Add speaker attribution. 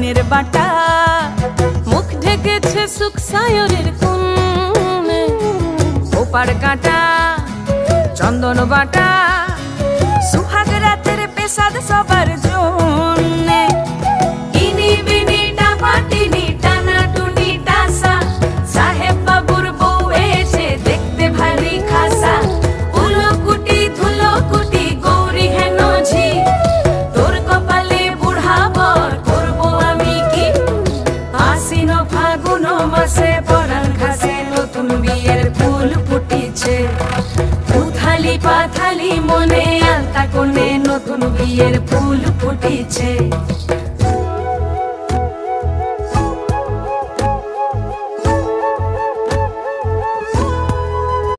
Speaker 1: রঙের বাটা, মুখ ঢেকেছে সুখ সায়রের কোণে। ওপার কাঁটা চন্দন বাটা, সুহাগ রাতের পেশাদ সবার জন্যে। ইনি বিনি টাপাটিনি টানাটুনি টাসা, সাহেব বাবুর বউ এসে দেখতে ভারী খাসা। উলোকুটি ধুলোকুটি গৌরী হেন ঝি, তোর কপালে বুড়া বর করবো আমি কি। আশ্বিন ফাগুন মাসে পরাণ ঘাসে নতুন বিয়ের ফুল ফুটিছে। উথালি পাথালি মনে আলতা কোণে নতুন বিয়ের ফুল ফুটিছে।